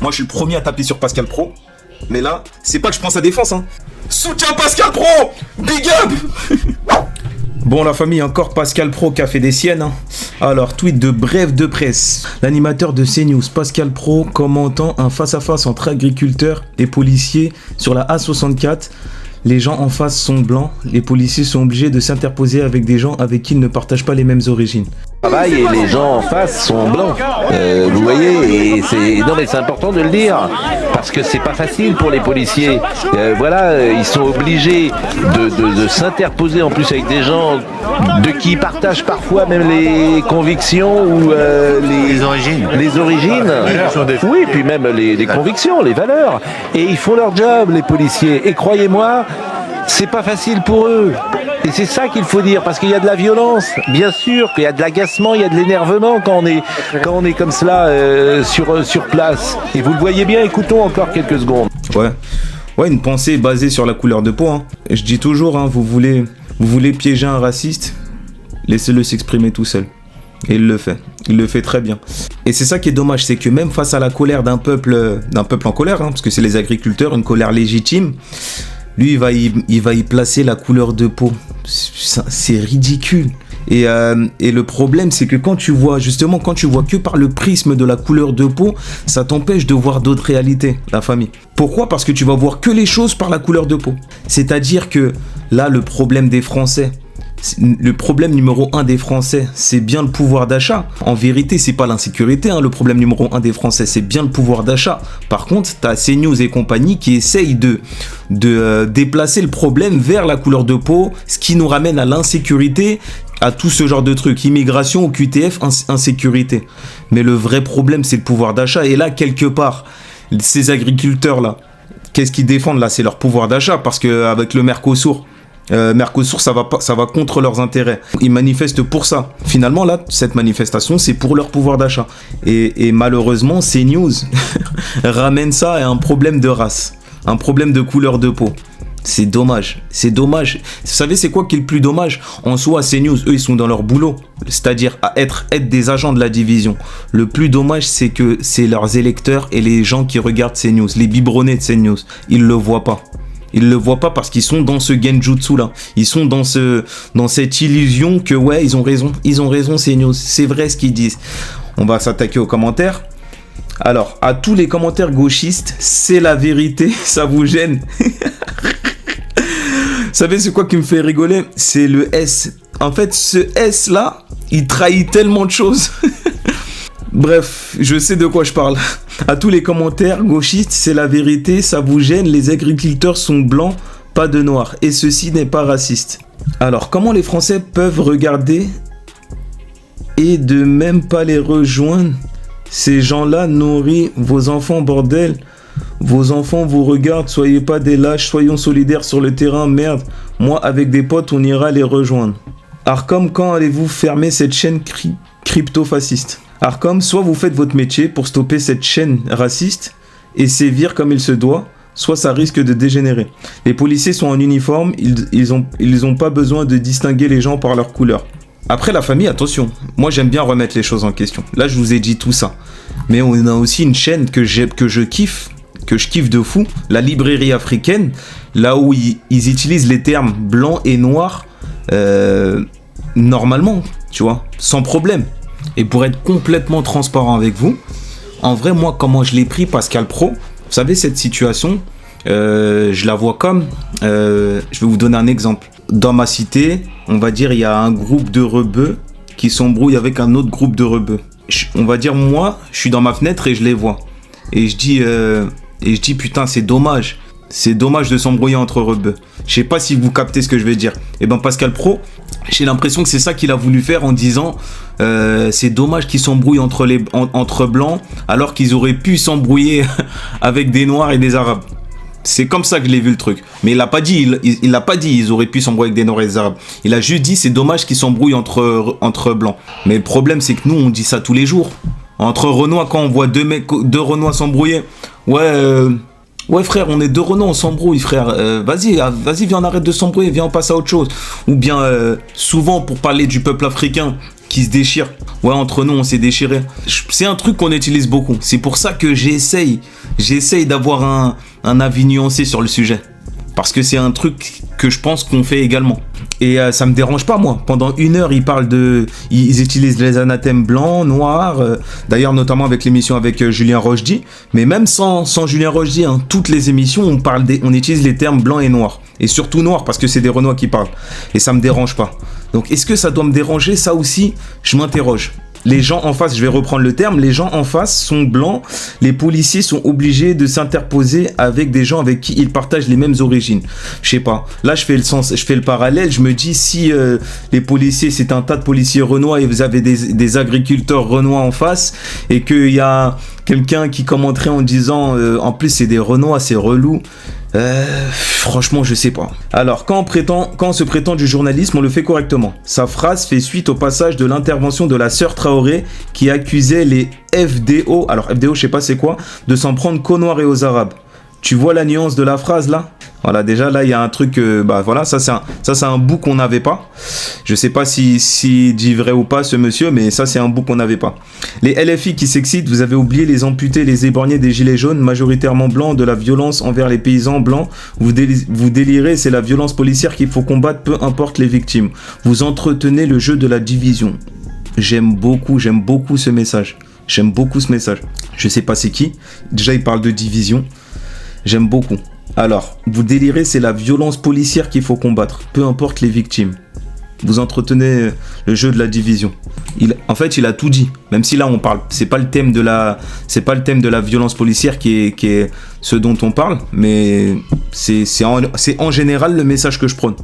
Moi, je suis le premier à taper sur Pascal Pro. Mais là, c'est pas que je prends sa défense, hein. Soutiens Pascal Pro! Big up! Bon, la famille, encore Pascal Pro qui a fait des siennes, hein. Alors, tweet de Brève de presse. L'animateur de CNews, Pascal Pro, commentant un face-à-face entre agriculteurs et policiers sur la A64. Les gens en face sont blancs, les policiers sont obligés de s'interposer avec des gens avec qui ils ne partagent pas les mêmes origines. Et les gens en face sont blancs, vous voyez, et c'est important de le dire, parce que c'est pas facile pour les policiers. Ils sont obligés de s'interposer en plus avec des gens de qui ils partagent parfois même les convictions ou les origines. Oui, puis même les convictions, les valeurs. Et ils font leur job, les policiers. Et croyez-moi, c'est pas facile pour eux. Et c'est ça qu'il faut dire, parce qu'il y a de la violence, bien sûr, qu'il y a de l'agacement, il y a de l'énervement quand on est comme cela sur place. Et vous le voyez bien, écoutons encore quelques secondes. Ouais, une pensée basée sur la couleur de peau, hein. Je dis toujours, hein, vous voulez piéger un raciste, laissez-le s'exprimer tout seul. Et il le fait très bien. Et c'est ça qui est dommage, c'est que même face à la colère d'un peuple en colère, hein, parce que c'est les agriculteurs, une colère légitime, lui, il va y placer la couleur de peau. C'est ridicule. Et le problème, c'est que quand tu vois que par le prisme de la couleur de peau, ça t'empêche de voir d'autres réalités, la famille. Pourquoi ? Parce que tu vas voir que les choses par la couleur de peau. C'est-à-dire que là, le problème numéro 1 des Français, c'est bien le pouvoir d'achat. En vérité, c'est pas l'insécurité, hein, le problème numéro 1 des Français, c'est bien le pouvoir d'achat. Par contre, t'as CNews et compagnie qui essayent de déplacer le problème vers la couleur de peau, ce qui nous ramène à l'insécurité, à tout ce genre de trucs, immigration, QTF, insécurité. Mais le vrai problème, c'est le pouvoir d'achat. Et là, quelque part, ces agriculteurs-là, qu'est-ce qu'ils défendent là ? C'est leur pouvoir d'achat, parce qu'avec le Mercosur, ça va contre leurs intérêts. Ils manifestent pour ça. Finalement, là, cette manifestation, c'est pour leur pouvoir d'achat. Et malheureusement, CNews ramène ça à un problème de race, un problème de couleur de peau. C'est dommage. Vous savez, c'est quoi qui est le plus dommage ? En soi, CNews, eux, ils sont dans leur boulot, c'est-à-dire à être des agents de la division. Le plus dommage, c'est que c'est leurs électeurs et les gens qui regardent CNews, les biberonnés de CNews, ils le voient pas. Ils le voient pas parce qu'ils sont dans ce genjutsu là. Ils sont dans cette illusion que ouais, ils ont raison CNews. C'est vrai ce qu'ils disent. On va s'attaquer aux commentaires. Alors, à tous les commentaires gauchistes, c'est la vérité, ça vous gêne. Vous savez c'est quoi qui me fait rigoler ? C'est le S. En fait, ce S là, il trahit tellement de choses. Bref, je sais de quoi je parle. À tous les commentaires gauchistes, c'est la vérité, ça vous gêne, les agriculteurs sont blancs, pas de noirs. Et ceci n'est pas raciste. Alors, comment les Français peuvent regarder et de même pas les rejoindre ? Ces gens-là nourrissent vos enfants, bordel. Vos enfants vous regardent, soyez pas des lâches, soyons solidaires sur le terrain, merde. Moi, avec des potes, on ira les rejoindre. Arcom, quand allez-vous fermer cette chaîne crypto-fasciste ? Arcom, soit vous faites votre métier pour stopper cette chaîne raciste et sévir comme il se doit, soit ça risque de dégénérer. Les policiers sont en uniforme, ils ont pas besoin de distinguer les gens par leur couleur. Après la famille, attention, moi j'aime bien remettre les choses en question. Là je vous ai dit tout ça. Mais on a aussi une chaîne que je kiffe de fou, la librairie africaine, là où ils utilisent les termes blanc et noir normalement, tu vois, sans problème. Et pour être complètement transparent avec vous, en vrai, moi, comment je l'ai pris, Pascal Pro, vous savez, cette situation, je la vois comme, je vais vous donner un exemple. Dans ma cité, on va dire, il y a un groupe de rebeux qui s'embrouille avec un autre groupe de rebeux. On va dire, moi, je suis dans ma fenêtre et je les vois. Et je dis, putain, c'est dommage. C'est dommage de s'embrouiller entre rebeux. Je sais pas si vous captez ce que je vais dire. Et ben Pascal Pro, j'ai l'impression que c'est ça qu'il a voulu faire en disant c'est dommage qu'ils s'embrouillent entre blancs alors qu'ils auraient pu s'embrouiller avec des noirs et des arabes. C'est comme ça que je l'ai vu le truc. Mais il l'a pas dit, il l'a pas dit ils auraient pu s'embrouiller avec des noirs et des arabes. Il a juste dit c'est dommage qu'ils s'embrouillent entre blancs. Mais le problème c'est que nous on dit ça tous les jours. Entre Renois, quand on voit deux Renois s'embrouiller, ouais frère, on est deux Renois, on s'embrouille frère, vas-y viens, on arrête de s'embrouiller, viens on passe à autre chose. Ou bien souvent pour parler du peuple africain qui se déchirent. Ouais, entre nous, on s'est déchiré. C'est un truc qu'on utilise beaucoup. C'est pour ça que j'essaye d'avoir un avis nuancé sur le sujet. Parce que c'est un truc que je pense qu'on fait également. Et ça me dérange pas, moi. Pendant 1 heure, ils utilisent les anathèmes blancs, noirs. D'ailleurs, notamment avec l'émission avec Julien Rochdy. Mais même sans Julien Rochdy, hein, toutes les émissions, on utilise les termes blanc et noir. Et surtout noir, parce que c'est des Renois qui parlent. Et ça me dérange pas. Donc, est-ce que ça doit me déranger? Ça aussi, je m'interroge. Les gens en face, je vais reprendre le terme, les gens en face sont blancs, les policiers sont obligés de s'interposer avec des gens avec qui ils partagent les mêmes origines. Je sais pas, là je fais le parallèle, je me dis si les policiers, c'est un tas de policiers renois et vous avez des agriculteurs renois en face et qu'il y a quelqu'un qui commenterait en disant en plus c'est des renois, c'est relou. Franchement, je sais pas. Alors, quand on se prétend du journalisme, on le fait correctement. Sa phrase fait suite au passage de l'intervention de la sœur Traoré qui accusait les FDO, alors FDO, je sais pas c'est quoi, de s'en prendre qu'aux Noirs et aux Arabes. Tu vois la nuance de la phrase là? Voilà, déjà là il y a un truc, voilà, ça c'est un bout qu'on n'avait pas. Je sais pas si dit vrai ou pas ce monsieur, mais ça c'est un bout qu'on n'avait pas. Les LFI qui s'excitent, vous avez oublié les amputés, les éborgnés des gilets jaunes, majoritairement blancs, de la violence envers les paysans blancs. Vous délirez, c'est la violence policière qu'il faut combattre, peu importe les victimes. Vous entretenez le jeu de la division. J'aime beaucoup ce message. J'aime beaucoup ce message. Je sais pas c'est qui. Déjà il parle de division. J'aime beaucoup. Alors, vous délirez, c'est la violence policière qu'il faut combattre, peu importe les victimes. Vous entretenez le jeu de la division. En fait, il a tout dit. Même si là, on parle, c'est pas le thème de la violence policière qui est ce dont on parle, mais c'est en général le message que je prône.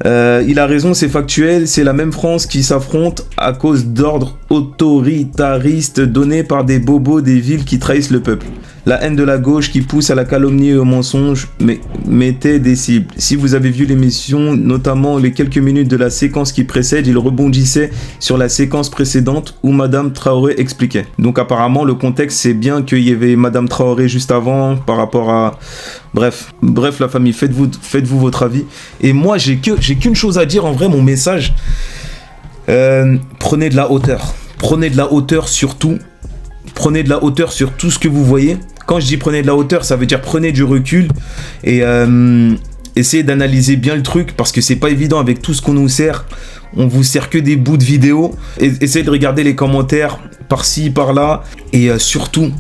Il a raison, c'est factuel. C'est la même France qui s'affronte à cause d'ordres autoritaristes donnés par des bobos des villes qui trahissent le peuple. La haine de la gauche qui pousse à la calomnie et au mensonge mettait des cibles. Si vous avez vu l'émission, notamment les quelques minutes de la séquence qui précède, il rebondissait sur la séquence précédente où Madame Traoré expliquait. Donc apparemment, le contexte, c'est bien qu'il y avait Madame Traoré juste avant par rapport à... Bref, la famille, faites-vous votre avis. Et moi, j'ai qu'une chose à dire, en vrai, mon message. Prenez de la hauteur. Prenez de la hauteur sur tout. Prenez de la hauteur sur tout ce que vous voyez. Quand je dis prenez de la hauteur, ça veut dire prenez du recul et essayez d'analyser bien le truc parce que c'est pas évident avec tout ce qu'on nous sert. On vous sert que des bouts de vidéo. Essayez de regarder les commentaires par-ci, par-là et surtout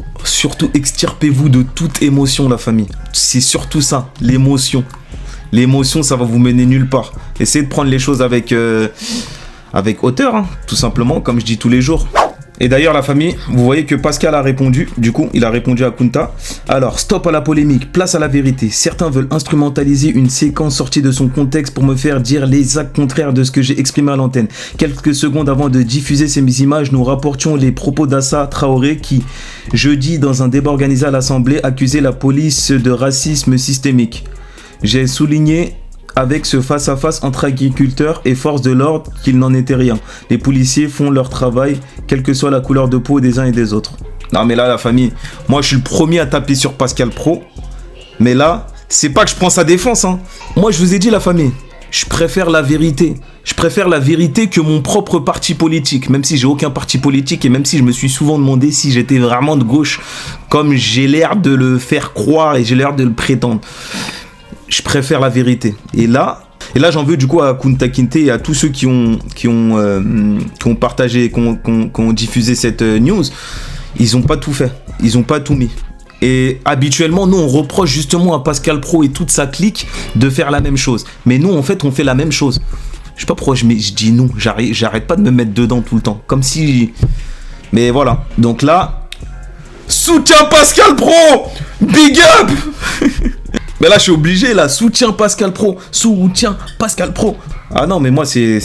extirpez-vous de toute émotion, la famille. C'est surtout ça, l'émotion. L'émotion, ça va vous mener nulle part. Essayez de prendre les choses avec hauteur, hein, tout simplement, comme je dis tous les jours. Et d'ailleurs la famille, vous voyez que Pascal a répondu, du coup il a répondu à Kunta. Alors stop à la polémique, place à la vérité. Certains veulent instrumentaliser une séquence sortie de son contexte pour me faire dire les actes contraires de ce que j'ai exprimé à l'antenne. Quelques secondes avant de diffuser ces images, nous rapportions les propos d'Assa Traoré qui, jeudi dans un débat organisé à l'Assemblée, accusait la police de racisme systémique. J'ai souligné avec ce face-à-face entre agriculteurs et forces de l'ordre qu'il n'en était rien. Les policiers font leur travail, quelle que soit la couleur de peau des uns et des autres. Non mais là la famille, moi je suis le premier à taper sur Pascal Pro, mais là, c'est pas que je prends sa défense, hein. Moi je vous ai dit la famille, je préfère la vérité. Je préfère la vérité que mon propre parti politique, même si j'ai aucun parti politique et même si je me suis souvent demandé si j'étais vraiment de gauche, comme j'ai l'air de le faire croire et j'ai l'air de le prétendre. Je préfère la vérité. Et là j'en veux du coup à Kunta Kinte et à tous ceux qui ont partagé, qui ont diffusé cette news. Ils ont pas tout fait. Ils ont pas tout mis. Et habituellement, nous on reproche justement à Pascal Pro et toute sa clique de faire la même chose. Mais nous en fait on fait la même chose. Je sais pas pourquoi je dis nous. J'arrête pas de me mettre dedans tout le temps. Comme si... Mais voilà. Donc là... Soutiens Pascal Pro! Big up! Mais là, je suis obligé, là. Soutiens Pascal Pro. Soutiens Pascal Pro. Ah non, mais moi, c'est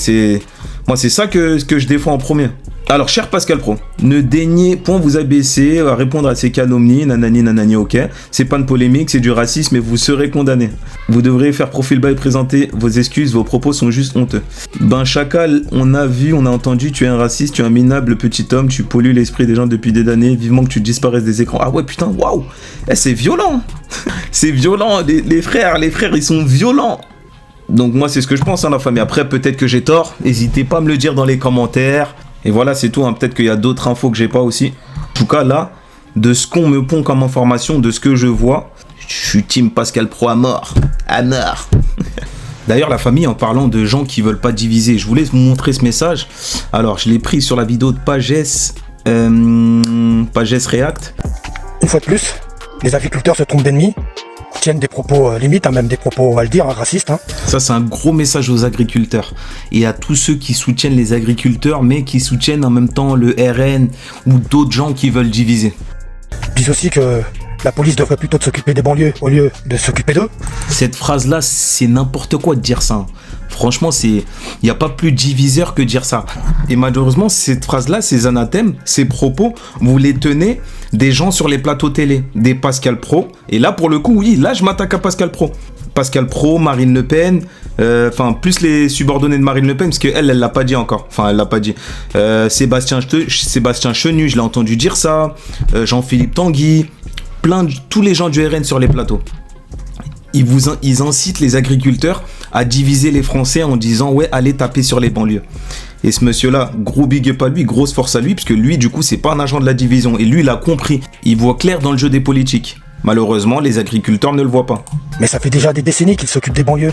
ça que je défends en premier. Alors, cher Pascal Pro, ne daignez point vous abaisser à répondre à ces calomnies, nanani, ok. C'est pas une polémique, c'est du racisme et vous serez condamné. Vous devrez faire profil bas et présenter vos excuses, vos propos sont juste honteux. Ben Chacal, on a vu, on a entendu, tu es un raciste, tu es un minable petit homme, tu pollues l'esprit des gens depuis des années, vivement que tu disparaisses des écrans. Ah ouais, putain, waouh, c'est violent. C'est violent, les frères, ils sont violents. Donc moi, c'est ce que je pense, hein, la famille. Après, peut-être que j'ai tort, n'hésitez pas à me le dire dans les commentaires. Et voilà, c'est tout, hein. Peut-être qu'il y a d'autres infos que j'ai pas aussi. En tout cas, là, de ce qu'on me pond comme information, de ce que je vois, je suis team Pascal Praud à mort. À mort. D'ailleurs, la famille, en parlant de gens qui veulent pas diviser, je voulais vous montrer ce message. Alors, je l'ai pris sur la vidéo de Pages React. Une fois de plus, les agriculteurs se trompent d'ennemis, tiennent des propos limites, même des propos, à le dire, racistes. Ça, c'est un gros message aux agriculteurs et à tous ceux qui soutiennent les agriculteurs, mais qui soutiennent en même temps le RN ou d'autres gens qui veulent diviser. Ils disent aussi que la police devrait plutôt s'occuper des banlieues au lieu de s'occuper d'eux. Cette phrase-là, c'est n'importe quoi de dire ça. Franchement, il n'y a pas plus diviseur que dire ça. Et malheureusement, cette phrase-là, ces anathèmes, ces propos, vous les tenez des gens sur les plateaux télé, des Pascal Praud. Et là, pour le coup, oui, là, je m'attaque à Pascal Praud. Pascal Praud, Marine Le Pen, plus les subordonnés de Marine Le Pen, parce qu'elle l'a pas dit encore. Enfin, elle l'a pas dit. Sébastien Chenu, je l'ai entendu dire ça. Jean-Philippe Tanguy, tous les gens du RN sur les plateaux. Ils incitent les agriculteurs à diviser les Français en disant ouais, allez taper sur les banlieues. Et ce monsieur-là, gros big up à lui, grosse force à lui, parce que lui, du coup, c'est pas un agent de la division. Et lui, il a compris. Il voit clair dans le jeu des politiques. Malheureusement, les agriculteurs ne le voient pas. Mais ça fait déjà des décennies qu'ils s'occupent des banlieues.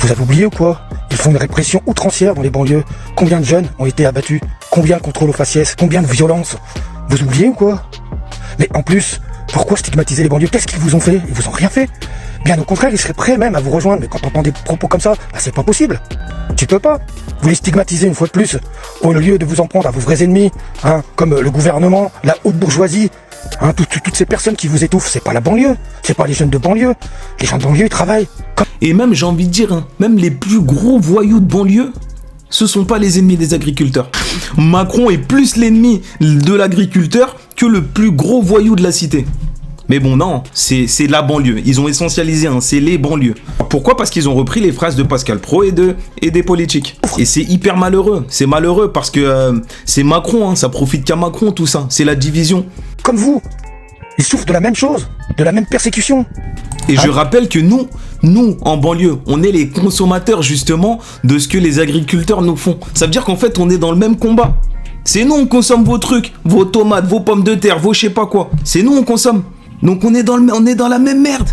Vous avez oublié ou quoi? Ils font une répression outrancière dans les banlieues. Combien de jeunes ont été abattus? Combien de contrôles aux faciès? Combien de violences? Vous oubliez ou quoi? Mais en plus, pourquoi stigmatiser les banlieues? Qu'est-ce qu'ils vous ont fait? Ils vous ont rien fait. Bien au contraire, ils seraient prêts même à vous rejoindre. Mais quand on entend des propos comme ça, c'est pas possible. Tu peux pas. Vous les stigmatiser une fois de plus, au lieu de vous en prendre à vos vrais ennemis, comme le gouvernement, la haute bourgeoisie, toutes ces personnes qui vous étouffent. C'est pas la banlieue, c'est pas les jeunes de banlieue. Les gens de banlieue, ils travaillent. Et même, j'ai envie de dire, même les plus gros voyous de banlieue, ce sont pas les ennemis des agriculteurs. Macron est plus l'ennemi de l'agriculteur que le plus gros voyou de la cité. Mais bon, non, c'est la banlieue. Ils ont essentialisé, c'est les banlieues. Pourquoi? Parce qu'ils ont repris les phrases de Pascal Praud et des politiques. Et c'est hyper malheureux. C'est malheureux parce que c'est Macron, ça profite qu'à Macron tout ça. C'est la division. Comme vous, ils souffrent de la même chose, de la même persécution. Et je rappelle que nous, en banlieue, on est les consommateurs justement de ce que les agriculteurs nous font. Ça veut dire qu'en fait, on est dans le même combat. C'est nous, on consomme vos trucs, vos tomates, vos pommes de terre, vos je sais pas quoi. C'est nous, on consomme. Donc on est dans la même merde.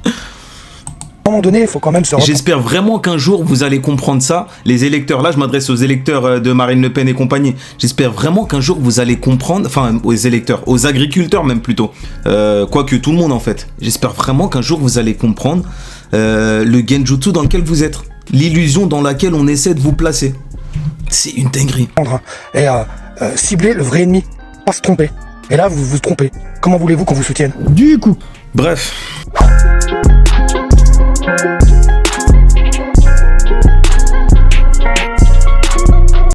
À un moment donné, il faut quand même se... J'espère vraiment qu'un jour vous allez comprendre ça. Les électeurs, là je m'adresse aux électeurs de Marine Le Pen et compagnie. J'espère vraiment qu'un jour vous allez comprendre, enfin aux électeurs, aux agriculteurs même plutôt. Quoique tout le monde en fait. J'espère vraiment qu'un jour vous allez comprendre le genjutsu dans lequel vous êtes. L'illusion dans laquelle on essaie de vous placer. C'est une dinguerie. Et cibler le vrai ennemi, pas se tromper. Et là, vous vous trompez. Comment voulez-vous qu'on vous soutienne? Du coup. Bref.